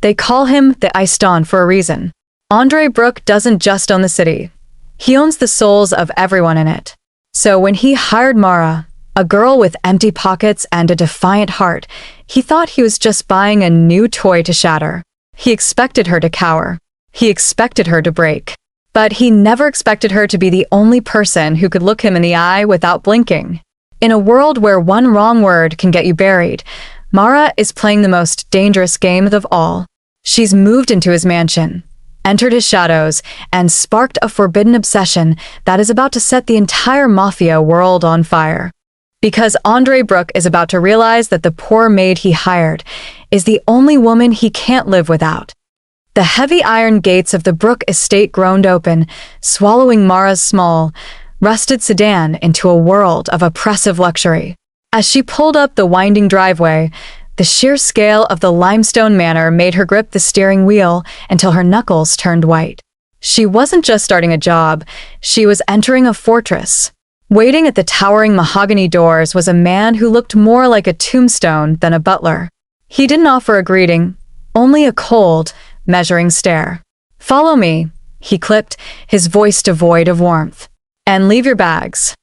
They call him the Iced Dawn for a reason. Andre Brook doesn't just own the city. He owns the souls of everyone in it. So when he hired Mara, a girl with empty pockets and a defiant heart, he thought he was just buying a new toy to shatter. He expected her to cower. He expected her to break. But he never expected her to be the only person who could look him in the eye without blinking. In a world where one wrong word can get you buried, Mara is playing the most dangerous game of all. She's moved into his mansion, entered his shadows, and sparked a forbidden obsession that is about to set the entire Mafia world on fire. Because Andre Brook is about to realize that the poor maid he hired is the only woman he can't live without. The heavy iron gates of the Brook estate groaned open, swallowing Mara's small, rusted sedan into a world of oppressive luxury. As she pulled up the winding driveway, the sheer scale of the limestone manor made her grip the steering wheel until her knuckles turned white. She wasn't just starting a job, she was entering a fortress. Waiting at the towering mahogany doors was a man who looked more like a tombstone than a butler. He didn't offer a greeting, only a cold, measuring stare. "Follow me," he clipped, his voice devoid of warmth. "And leave your bags.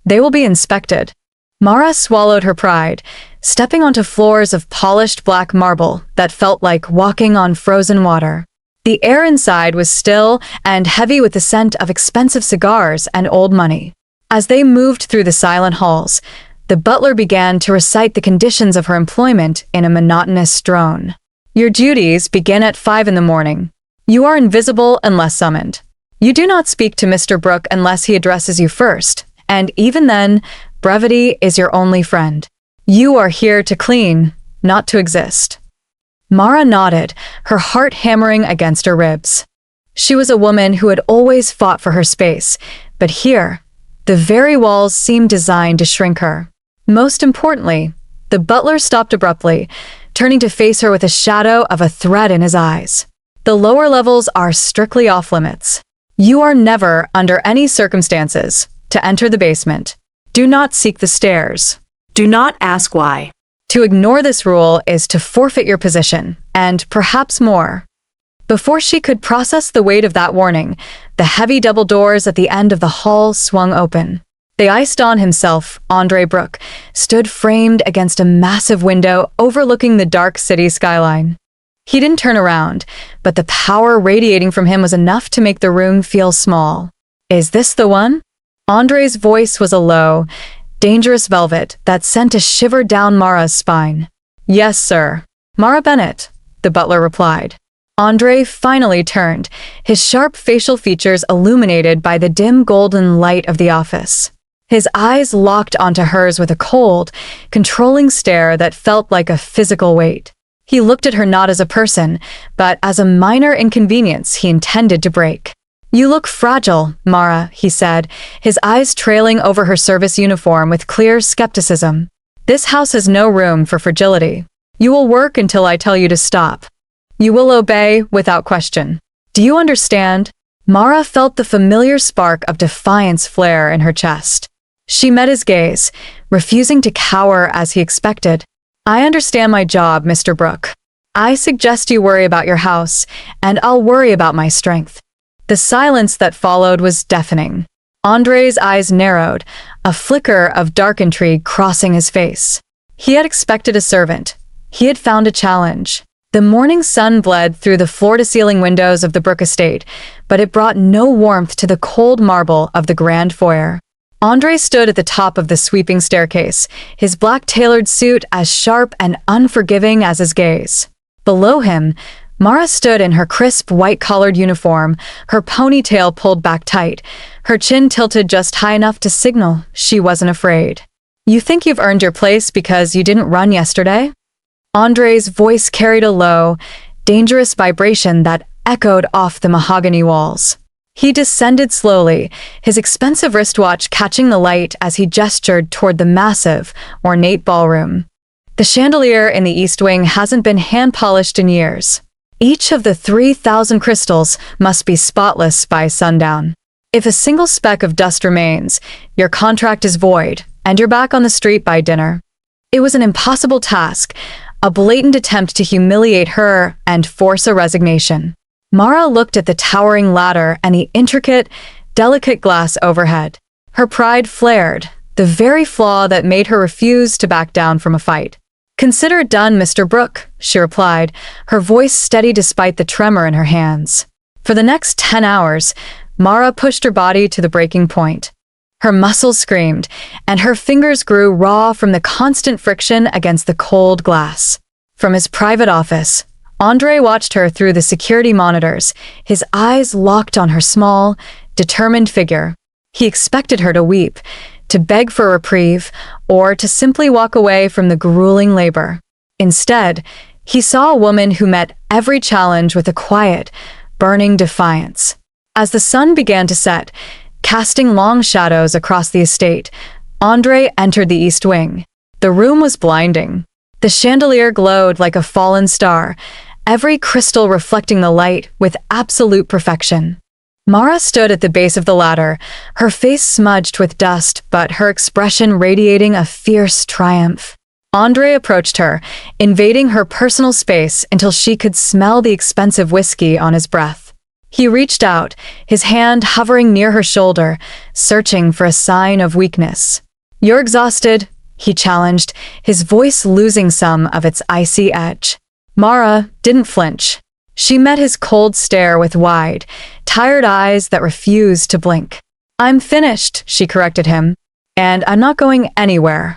They will be inspected." Mara swallowed her pride, stepping onto floors of polished black marble that felt like walking on frozen water. The air inside was still and heavy with the scent of expensive cigars and old money. As they moved through the silent halls, the butler began to recite the conditions of her employment in a monotonous drone. "Your duties begin at 5 in the morning. You are invisible unless summoned. You do not speak to Mr. Brook unless he addresses you first, and even then, brevity is your only friend. You are here to clean, not to exist." Mara nodded, her heart hammering against her ribs. She was a woman who had always fought for her space, but here, the very walls seemed designed to shrink her. Most importantly, the butler stopped abruptly, turning to face her with a shadow of a threat in his eyes. "The lower levels are strictly off-limits. You are never, under any circumstances, to enter the basement. Do not seek the stairs. Do not ask why. To ignore this rule is to forfeit your position, and perhaps more." Before she could process the weight of that warning, the heavy double doors at the end of the hall swung open. The Iced Dawn himself, Andre Brook, stood framed against a massive window overlooking the dark city skyline. He didn't turn around, but the power radiating from him was enough to make the room feel small. "Is this the one?" Andre's voice was a low, dangerous velvet that sent a shiver down Mara's spine. "Yes, sir. Mara Bennett," the butler replied. Andre finally turned, his sharp facial features illuminated by the dim golden light of the office. His eyes locked onto hers with a cold, controlling stare that felt like a physical weight. He looked at her not as a person, but as a minor inconvenience he intended to break. "You look fragile, Mara," he said, his eyes trailing over her service uniform with clear skepticism. "This house has no room for fragility. You will work until I tell you to stop. You will obey without question. Do you understand?" Mara felt the familiar spark of defiance flare in her chest. She met his gaze, refusing to cower as he expected. "I understand my job, Mr. Brook. I suggest you worry about your house, and I'll worry about my strength." The silence that followed was deafening. Andre's eyes narrowed, a flicker of dark intrigue crossing his face. He had expected a servant. He had found a challenge. The morning sun bled through the floor-to-ceiling windows of the Brook estate, but it brought no warmth to the cold marble of the grand foyer. Andre stood at the top of the sweeping staircase, his black tailored suit as sharp and unforgiving as his gaze. Below him, Mara stood in her crisp white-collared uniform, her ponytail pulled back tight, her chin tilted just high enough to signal she wasn't afraid. "You think you've earned your place because you didn't run yesterday?" Andre's voice carried a low, dangerous vibration that echoed off the mahogany walls. He descended slowly, his expensive wristwatch catching the light as he gestured toward the massive, ornate ballroom. The chandelier in the east wing hasn't been hand-polished in years. Each of the 3,000 crystals must be spotless by sundown. If a single speck of dust remains, your contract is void, and you're back on the street by dinner. It was an impossible task, a blatant attempt to humiliate her and force a resignation. Mara looked at the towering ladder and the intricate, delicate glass overhead. Her pride flared, the very flaw that made her refuse to back down from a fight. "Consider it done, Mr. Brook," she replied, her voice steady despite the tremor in her hands. For the next 10 hours, Mara pushed her body to the breaking point. Her muscles screamed, and her fingers grew raw from the constant friction against the cold glass. From his private office, Andre watched her through the security monitors, his eyes locked on her small, determined figure. He expected her to weep, to beg for reprieve, or to simply walk away from the grueling labor. Instead, he saw a woman who met every challenge with a quiet, burning defiance. As the sun began to set, casting long shadows across the estate, Andre entered the east wing. The room was blinding. The chandelier glowed like a fallen star, every crystal reflecting the light with absolute perfection. Mara stood at the base of the ladder, her face smudged with dust but her expression radiating a fierce triumph. Andre approached her, invading her personal space until she could smell the expensive whiskey on his breath. He reached out, his hand hovering near her shoulder, searching for a sign of weakness. "You're exhausted," he challenged, his voice losing some of its icy edge. Mara didn't flinch. She met his cold stare with wide, tired eyes that refused to blink. "I'm finished," she corrected him, "and I'm not going anywhere."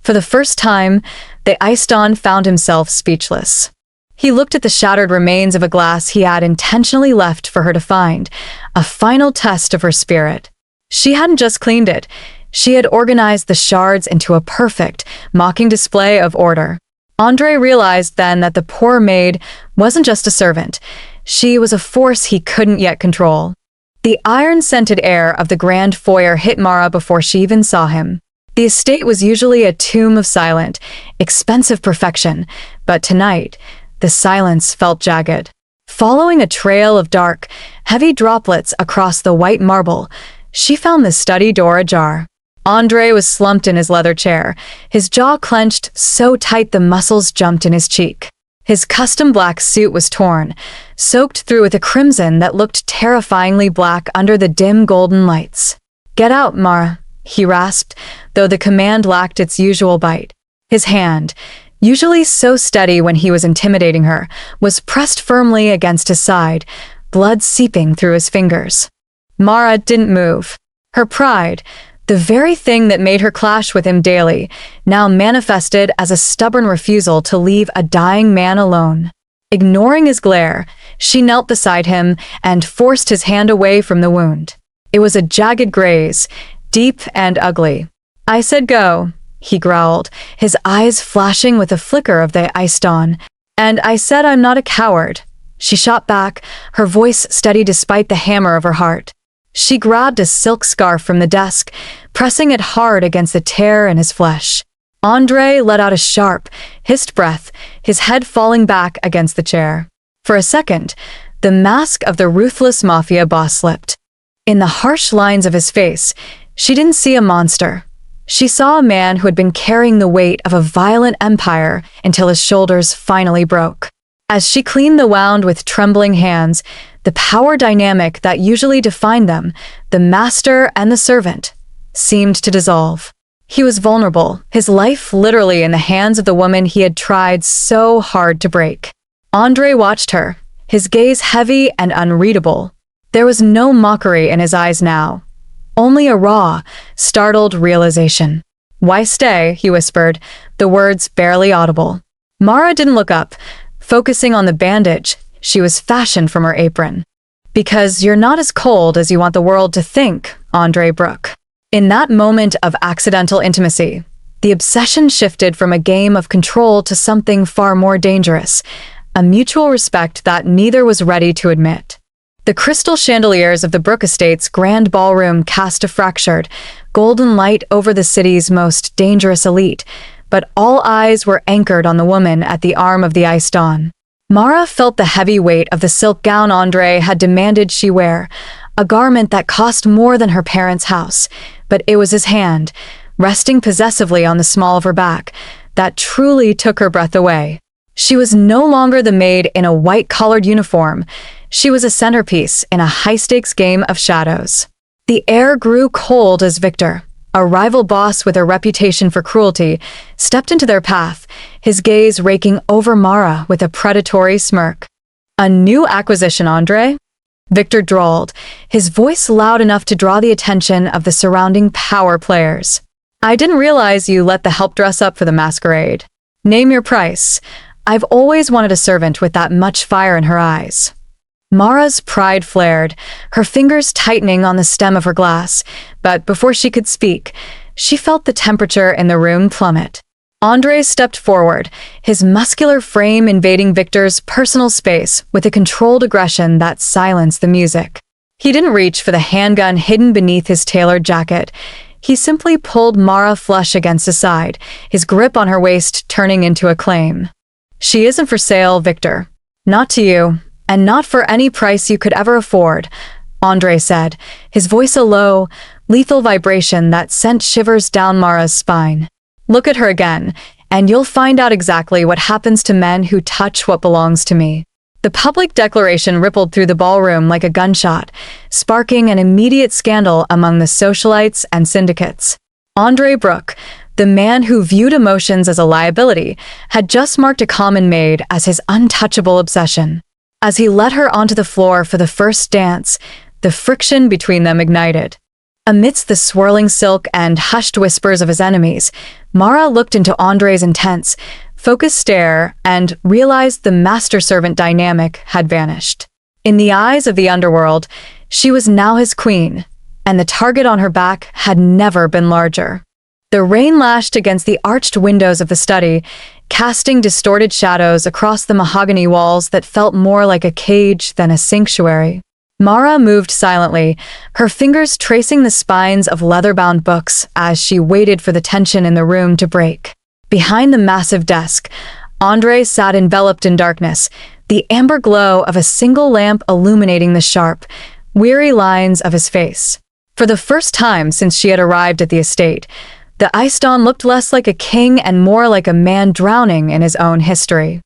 For the first time, the Iced-On found himself speechless. He looked at the shattered remains of a glass he had intentionally left for her to find, a final test of her spirit. She hadn't just cleaned it, she had organized the shards into a perfect, mocking display of order. Andre realized then that the poor maid wasn't just a servant, she was a force he couldn't yet control. The iron-scented air of the grand foyer hit Mara before she even saw him. The estate was usually a tomb of silent, expensive perfection, but tonight, the silence felt jagged. Following a trail of dark, heavy droplets across the white marble, she found the study door ajar. Andre was slumped in his leather chair, his jaw clenched so tight the muscles jumped in his cheek. His custom black suit was torn, soaked through with a crimson that looked terrifyingly black under the dim golden lights. "Get out, Mara," he rasped, though the command lacked its usual bite. His hand, usually so steady when he was intimidating her, was pressed firmly against his side, blood seeping through his fingers. Mara didn't move. Her pride, the very thing that made her clash with him daily, now manifested as a stubborn refusal to leave a dying man alone. Ignoring his glare, she knelt beside him and forced his hand away from the wound. It was a jagged graze, deep and ugly. "I said go," he growled, his eyes flashing with a flicker of the Iced-On. "And I said I'm not a coward." She shot back, her voice steady despite the hammer of her heart. She grabbed a silk scarf from the desk, pressing it hard against the tear in his flesh. Andre let out a sharp, hissed breath, his head falling back against the chair. For a second, the mask of the ruthless Mafia boss slipped. In the harsh lines of his face, she didn't see a monster. She saw a man who had been carrying the weight of a violent empire until his shoulders finally broke. As she cleaned the wound with trembling hands, the power dynamic that usually defined them, the master and the servant, seemed to dissolve. He was vulnerable, his life literally in the hands of the woman he had tried so hard to break. Andre watched her, his gaze heavy and unreadable. There was no mockery in his eyes now, only a raw, startled realization. "Why stay?" he whispered, the words barely audible. Mara didn't look up, focusing on the bandage she was fashioned from her apron. "Because you're not as cold as you want the world to think, Andre Brook." In that moment of accidental intimacy, the obsession shifted from a game of control to something far more dangerous, a mutual respect that neither was ready to admit. The crystal chandeliers of the Brook estate's grand ballroom cast a fractured, golden light over the city's most dangerous elite, but all eyes were anchored on the woman at the arm of the Iced-On. Mara felt the heavy weight of the silk gown Andre had demanded she wear, a garment that cost more than her parents' house, but it was his hand, resting possessively on the small of her back, that truly took her breath away. She was no longer the maid in a white-collared uniform. She was a centerpiece in a high-stakes game of shadows. The air grew cold as Victor, a rival boss with a reputation for cruelty, stepped into their path, his gaze raking over Mara with a predatory smirk. "A new acquisition, Andre?" Victor drawled, his voice loud enough to draw the attention of the surrounding power players. "I didn't realize you let the help dress up for the masquerade. Name your price. I've always wanted a servant with that much fire in her eyes." Mara's pride flared, her fingers tightening on the stem of her glass, but before she could speak, she felt the temperature in the room plummet. Andre stepped forward, his muscular frame invading Victor's personal space with a controlled aggression that silenced the music. He didn't reach for the handgun hidden beneath his tailored jacket. He simply pulled Mara flush against his side, his grip on her waist turning into a claim. "She isn't for sale, Victor. Not to you, and not for any price you could ever afford," Andre said, his voice a low, lethal vibration that sent shivers down Mara's spine. "Look at her again, and you'll find out exactly what happens to men who touch what belongs to me." The public declaration rippled through the ballroom like a gunshot, sparking an immediate scandal among the socialites and syndicates. Andre Brook, the man who viewed emotions as a liability, had just marked a common maid as his untouchable obsession. As he led her onto the floor for the first dance, the friction between them ignited. Amidst the swirling silk and hushed whispers of his enemies, Mara looked into Andre's intense, focused stare and realized the master-servant dynamic had vanished. In the eyes of the underworld, she was now his queen, and the target on her back had never been larger. The rain lashed against the arched windows of the study, casting distorted shadows across the mahogany walls that felt more like a cage than a sanctuary. Mara moved silently, her fingers tracing the spines of leather-bound books as she waited for the tension in the room to break. Behind the massive desk, Andre sat enveloped in darkness, the amber glow of a single lamp illuminating the sharp, weary lines of his face. For the first time since she had arrived at the estate, the Eiston looked less like a king and more like a man drowning in his own history.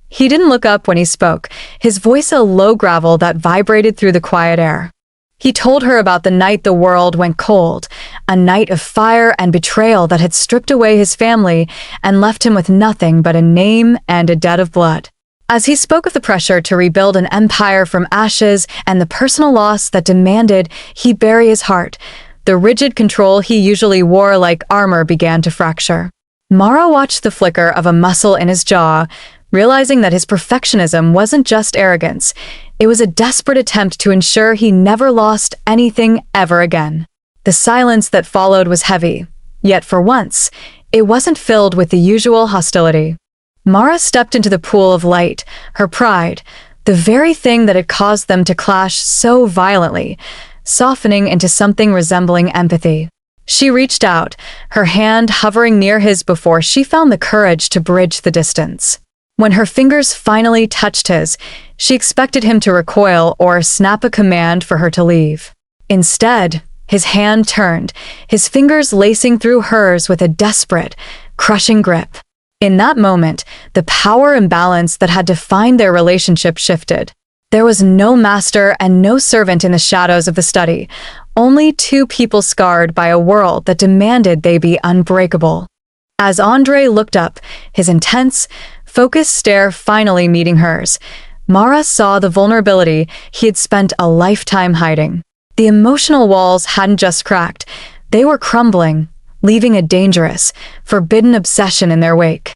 He didn't look up when he spoke, his voice a low gravel that vibrated through the quiet air. He told her about the night the world went cold, a night of fire and betrayal that had stripped away his family and left him with nothing but a name and a debt of blood. As he spoke of the pressure to rebuild an empire from ashes and the personal loss that demanded he bury his heart, the rigid control he usually wore like armor began to fracture. Mara watched the flicker of a muscle in his jaw, realizing that his perfectionism wasn't just arrogance, it was a desperate attempt to ensure he never lost anything ever again. The silence that followed was heavy, yet for once, it wasn't filled with the usual hostility. Mara stepped into the pool of light, her pride, the very thing that had caused them to clash so violently, softening into something resembling empathy. She reached out, her hand hovering near his before she found the courage to bridge the distance. When her fingers finally touched his, she expected him to recoil or snap a command for her to leave. Instead, his hand turned, his fingers lacing through hers with a desperate, crushing grip. In that moment, the power imbalance that had defined their relationship shifted. There was no master and no servant in the shadows of the study, only two people scarred by a world that demanded they be unbreakable. As Andre looked up, his intense, focused stare finally meeting hers, Mara saw the vulnerability he had spent a lifetime hiding. The emotional walls hadn't just cracked, they were crumbling, leaving a dangerous, forbidden obsession in their wake.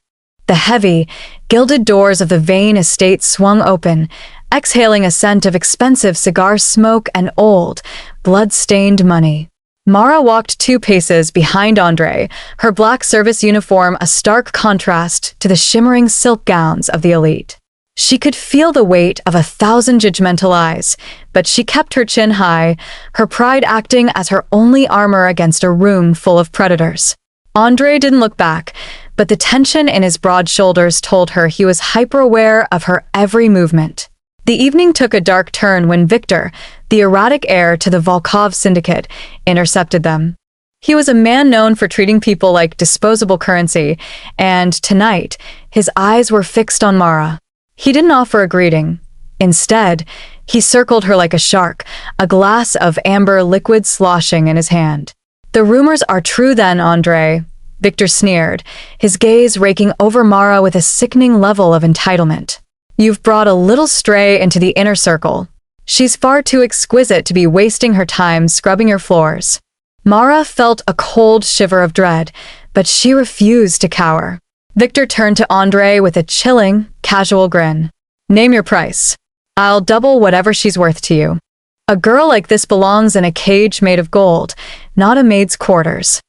The heavy, gilded doors of the Vane estate swung open, exhaling a scent of expensive cigar smoke and old, blood-stained money. Mara walked 2 paces behind Andre, her black service uniform a stark contrast to the shimmering silk gowns of the elite. She could feel the weight of 1,000 judgmental eyes, but she kept her chin high, her pride acting as her only armor against a room full of predators. Andre didn't look back, but the tension in his broad shoulders told her he was hyper-aware of her every movement. The evening took a dark turn when Victor, the erratic heir to the Volkov syndicate, intercepted them. He was a man known for treating people like disposable currency, and tonight, his eyes were fixed on Mara. He didn't offer a greeting. Instead, he circled her like a shark, a glass of amber liquid sloshing in his hand. "The rumors are true then, Andre," Victor sneered, his gaze raking over Mara with a sickening level of entitlement. "You've brought a little stray into the inner circle. She's far too exquisite to be wasting her time scrubbing your floors." Mara felt a cold shiver of dread, but she refused to cower. Victor turned to Andre with a chilling, casual grin. "Name your price. I'll double whatever she's worth to you. A girl like this belongs in a cage made of gold, not a maid's quarters."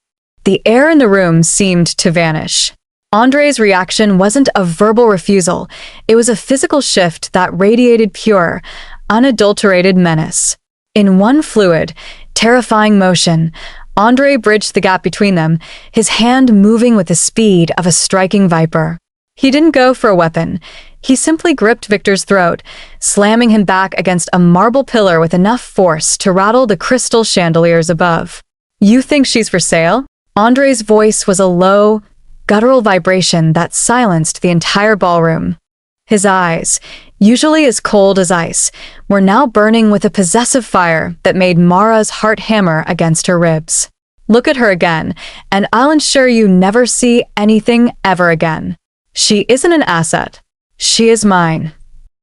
The air in the room seemed to vanish. Andre's reaction wasn't a verbal refusal, it was a physical shift that radiated pure, unadulterated menace. In one fluid, terrifying motion, Andre bridged the gap between them, his hand moving with the speed of a striking viper. He didn't go for a weapon. He simply gripped Victor's throat, slamming him back against a marble pillar with enough force to rattle the crystal chandeliers above. "You think she's for sale?" Andre's voice was a low, guttural vibration that silenced the entire ballroom. His eyes, usually as cold as ice, were now burning with a possessive fire that made Mara's heart hammer against her ribs. "Look at her again, and I'll ensure you never see anything ever again. She isn't an asset. She is mine."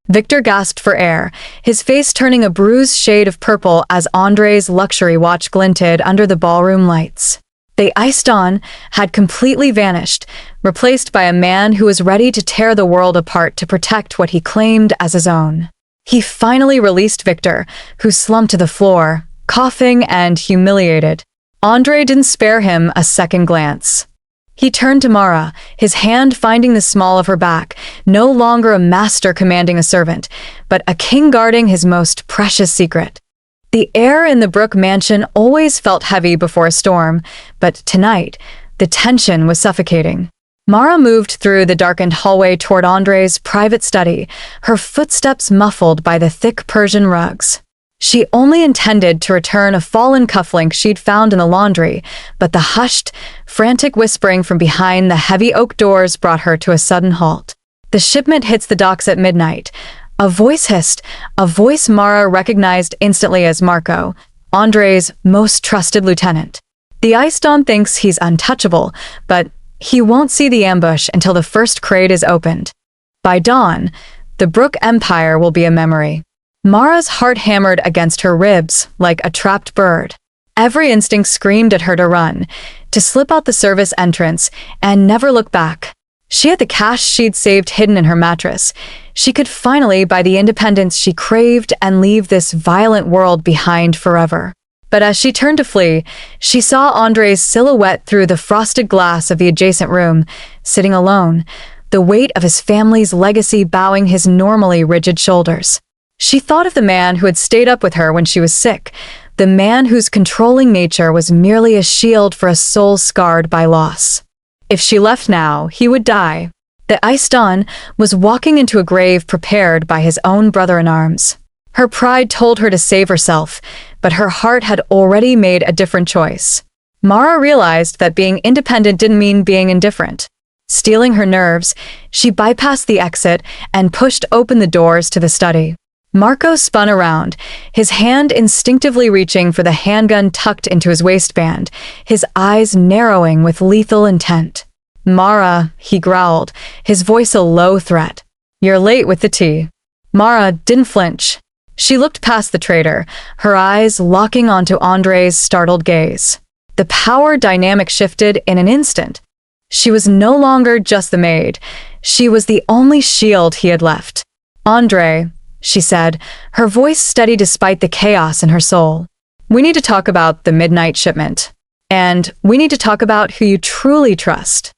Victor gasped for air, his face turning a bruised shade of purple as Andre's luxury watch glinted under the ballroom lights. They iced on, had completely vanished, replaced by a man who was ready to tear the world apart to protect what he claimed as his own. He finally released Victor, who slumped to the floor, coughing and humiliated. Andre didn't spare him a second glance. He turned to Mara, his hand finding the small of her back, no longer a master commanding a servant, but a king guarding his most precious secret. The air in the Brook mansion always felt heavy before a storm, but tonight, the tension was suffocating. Mara moved through the darkened hallway toward Andre's private study, her footsteps muffled by the thick Persian rugs. She only intended to return a fallen cufflink she'd found in the laundry, but the hushed, frantic whispering from behind the heavy oak doors brought her to a sudden halt. "The shipment hits the docks at midnight." A voice hissed, a voice Mara recognized instantly as Marco, Andre's most trusted lieutenant. "The Ice Dawn thinks he's untouchable, but he won't see the ambush until the first crate is opened. By dawn, the Brook Empire will be a memory." Mara's heart hammered against her ribs like a trapped bird. Every instinct screamed at her to run, to slip out the service entrance, and never look back. She had the cash she'd saved hidden in her mattress. She could finally buy the independence she craved and leave this violent world behind forever. But as she turned to flee, she saw Andre's silhouette through the frosted glass of the adjacent room, sitting alone, the weight of his family's legacy bowing his normally rigid shoulders. She thought of the man who had stayed up with her when she was sick, the man whose controlling nature was merely a shield for a soul scarred by loss. If she left now, he would die. The Ice Dawn was walking into a grave prepared by his own brother-in-arms. Her pride told her to save herself, but her heart had already made a different choice. Mara realized that being independent didn't mean being indifferent. Steeling her nerves, she bypassed the exit and pushed open the doors to the study. Marco spun around, his hand instinctively reaching for the handgun tucked into his waistband, his eyes narrowing with lethal intent. "Mara," he growled, his voice a low threat. "You're late with the tea." Mara didn't flinch. She looked past the traitor, her eyes locking onto Andre's startled gaze. The power dynamic shifted in an instant. She was no longer just the maid. She was the only shield he had left. "Andre," she said, her voice steady despite the chaos in her soul. "We need to talk about the midnight shipment. And we need to talk about who you truly trust."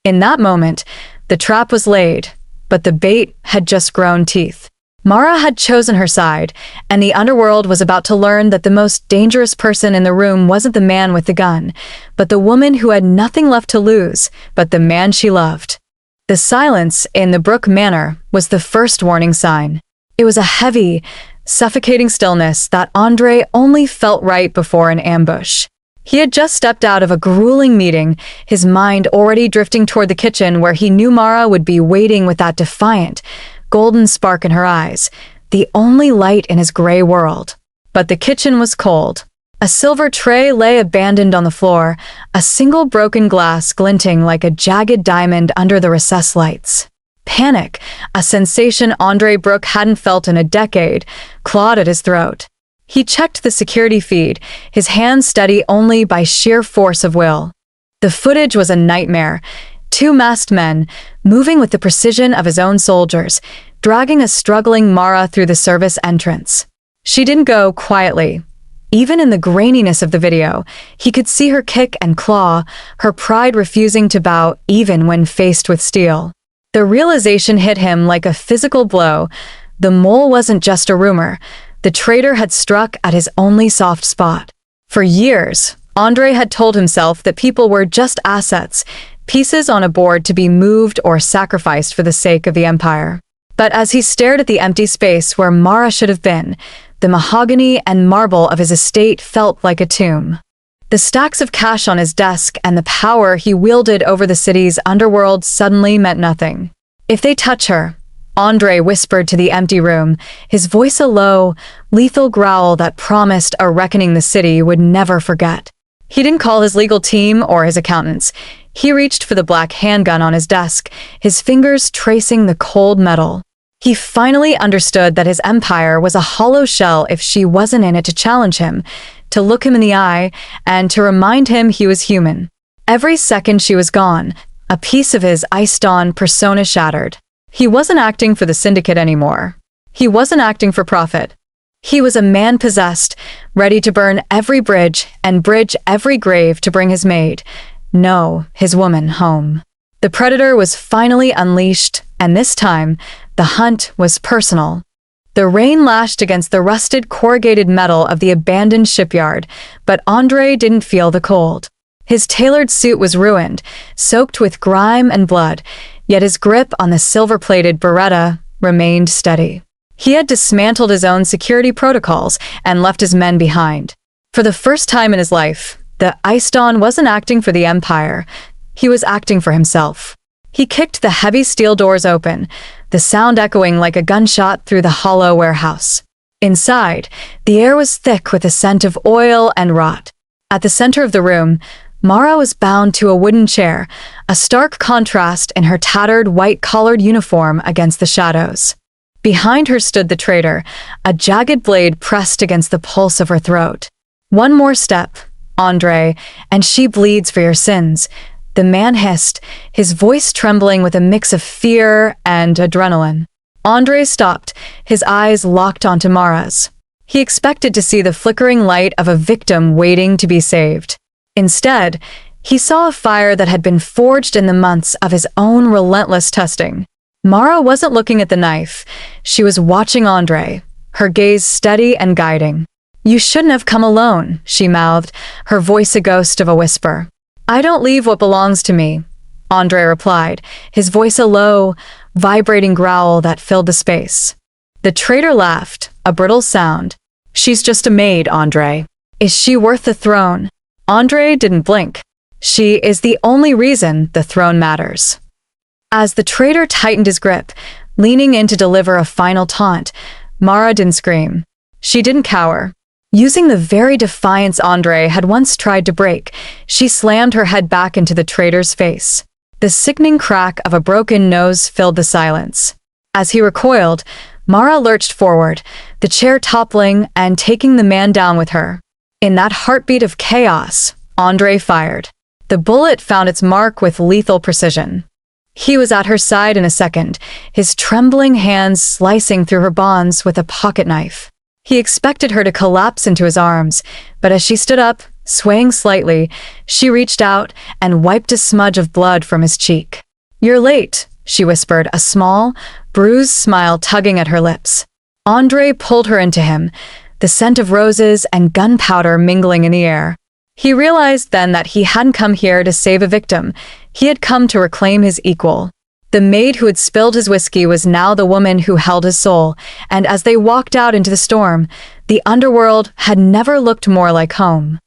In that moment, the trap was laid, but the bait had just grown teeth. Mara had chosen her side, and the underworld was about to learn that the most dangerous person in the room wasn't the man with the gun, but the woman who had nothing left to lose, but the man she loved. The silence in the Brook Manor was the first warning sign. It was a heavy, suffocating stillness that Andre only felt right before an ambush. He had just stepped out of a grueling meeting, his mind already drifting toward the kitchen where he knew Mara would be waiting with that defiant, golden spark in her eyes, the only light in his gray world. But the kitchen was cold. A silver tray lay abandoned on the floor, a single broken glass glinting like a jagged diamond under the recessed lights. Panic, a sensation Brook hadn't felt in a decade, clawed at his throat. He checked the security feed, his hands steady only by sheer force of will. The footage was a nightmare. Two masked men, moving with the precision of his own soldiers, dragging a struggling Mara through the service entrance. She didn't go quietly. Even in the graininess of the video, he could see her kick and claw, her pride refusing to bow even when faced with steel. The realization hit him like a physical blow. The mole wasn't just a rumor. The traitor had struck at his only soft spot. For years, had told himself that people were just assets, pieces on a board to be moved or sacrificed for the sake of the empire. But as he stared at the empty space where Mara should have been, the mahogany and marble of his estate felt like a tomb. The stacks of cash on his desk and the power he wielded over the city's underworld suddenly meant nothing. If they touch her, whispered to the empty room, his voice a low, lethal growl that promised a reckoning the city would never forget. He didn't call his legal team or his accountants. He reached for the black handgun on his desk, his fingers tracing the cold metal. He finally understood that his empire was a hollow shell if she wasn't in it to challenge him, to look him in the eye, and to remind him he was human. Every second she was gone, a piece of his iced-on persona shattered. He wasn't acting for the syndicate anymore. He wasn't acting for profit. He was a man possessed, ready to burn every bridge and bridge every grave to bring his maid, no, his woman, home. The predator was finally unleashed, and this time, the hunt was personal. The rain lashed against the rusted corrugated metal of the abandoned shipyard, but didn't feel the cold. His tailored suit was ruined, soaked with grime and blood, yet his grip on the silver-plated Beretta remained steady. He had dismantled his own security protocols and left his men behind. For the first time in his life, the iced-on wasn't acting for the Empire. He was acting for himself. He kicked the heavy steel doors open, the sound echoing like a gunshot through the hollow warehouse. Inside, the air was thick with a scent of oil and rot. At the center of the room, Mara was bound to a wooden chair, a stark contrast in her tattered white-collared uniform against the shadows. Behind her stood the traitor, a jagged blade pressed against the pulse of her throat. "One more step, Andre, and she bleeds for your sins," the man hissed, his voice trembling with a mix of fear and adrenaline. Andre stopped, his eyes locked onto Mara's. He expected to see the flickering light of a victim waiting to be saved. Instead, he saw a fire that had been forged in the months of his own relentless testing. Mara wasn't looking at the knife. She was watching Andre, her gaze steady and guiding. "You shouldn't have come alone," she mouthed, her voice a ghost of a whisper. "I don't leave what belongs to me," Andre replied, his voice a low, vibrating growl that filled the space. The traitor laughed, a brittle sound. "She's just a maid, Andre. Is she worth the throne?" Andre didn't blink. "She is the only reason the throne matters." As the traitor tightened his grip, leaning in to deliver a final taunt, Mara didn't scream. She didn't cower. Using the very defiance Andre had once tried to break, she slammed her head back into the traitor's face. The sickening crack of a broken nose filled the silence. As he recoiled, Mara lurched forward, the chair toppling and taking the man down with her. In that heartbeat of chaos, Andre fired. The bullet found its mark with lethal precision. He was at her side in a second, his trembling hands slicing through her bonds with a pocket knife. He expected her to collapse into his arms, but as she stood up, swaying slightly, she reached out and wiped a smudge of blood from his cheek. "You're late," she whispered, a small, bruised smile tugging at her lips. Andre pulled her into him, the scent of roses and gunpowder mingling in the air. He realized then that he hadn't come here to save a victim. He had come to reclaim his equal. The maid who had spilled his whiskey was now the woman who held his soul, and as they walked out into the storm, the underworld had never looked more like home.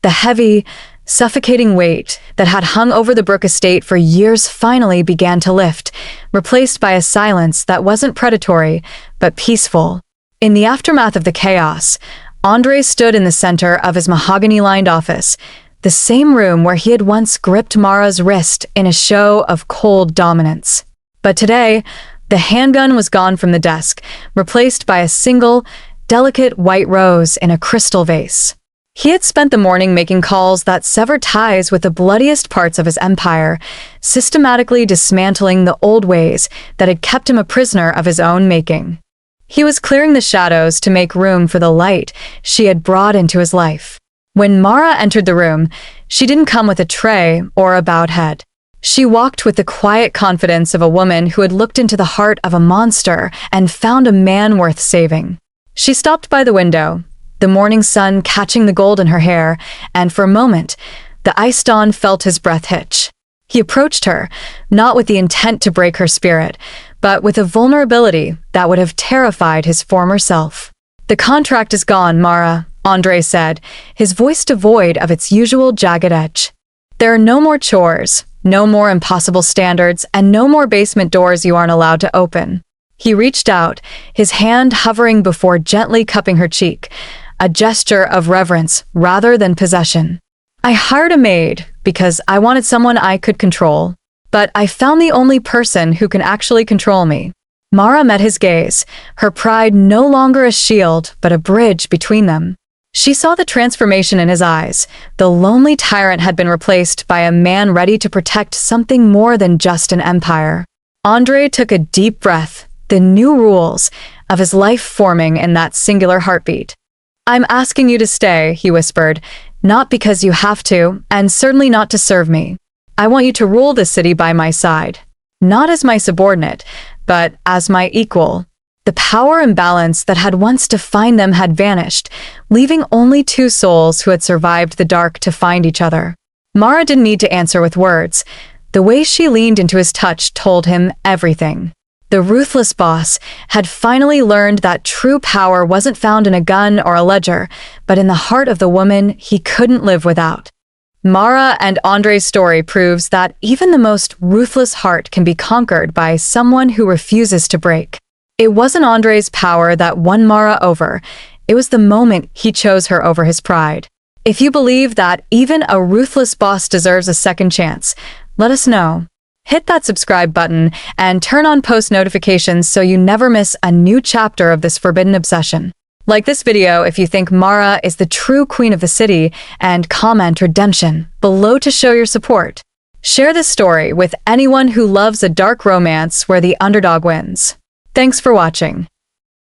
The heavy, suffocating weight that had hung over the Brook estate for years finally began to lift, replaced by a silence that wasn't predatory, but peaceful. In the aftermath of the chaos, Andre stood in the center of his mahogany-lined office, the same room where he had once gripped Mara's wrist in a show of cold dominance. But today, the handgun was gone from the desk, replaced by a single, delicate white rose in a crystal vase. He had spent the morning making calls that severed ties with the bloodiest parts of his empire, systematically dismantling the old ways that had kept him a prisoner of his own making. He was clearing the shadows to make room for the light she had brought into his life. When Mara entered the room, she didn't come with a tray or a bowed head. She walked with the quiet confidence of a woman who had looked into the heart of a monster and found a man worth saving. She stopped by the window, the morning sun catching the gold in her hair, and for a moment, the ice dawn felt his breath hitch. He approached her, not with the intent to break her spirit, but with a vulnerability that would have terrified his former self. "The contract is gone, Mara," Andre said, his voice devoid of its usual jagged edge. "There are no more chores, no more impossible standards, and no more basement doors you aren't allowed to open." He reached out, his hand hovering before gently cupping her cheek, a gesture of reverence rather than possession. "I hired a maid because I wanted someone I could control, but I found the only person who can actually control me." Mara met his gaze, her pride no longer a shield but a bridge between them. She saw the transformation in his eyes. The lonely tyrant had been replaced by a man ready to protect something more than just an empire. Andre took a deep breath, the new rules of his life forming in that singular heartbeat. "I'm asking you to stay," he whispered, "not because you have to, and certainly not to serve me. I want you to rule this city by my side. Not as my subordinate, but as my equal." The power imbalance that had once defined them had vanished, leaving only two souls who had survived the dark to find each other. Mara didn't need to answer with words. The way she leaned into his touch told him everything. The ruthless boss had finally learned that true power wasn't found in a gun or a ledger, but in the heart of the woman he couldn't live without. Mara and Andre's story proves that even the most ruthless heart can be conquered by someone who refuses to break. It wasn't Andre's power that won Mara over. It was the moment he chose her over his pride. If you believe that even a ruthless boss deserves a second chance, let us know. Hit that subscribe button and turn on post notifications so you never miss a new chapter of this forbidden obsession. Like this video if you think Mara is the true queen of the city, and comment redemption below to show your support. Share this story with anyone who loves a dark romance where the underdog wins. Thanks for watching.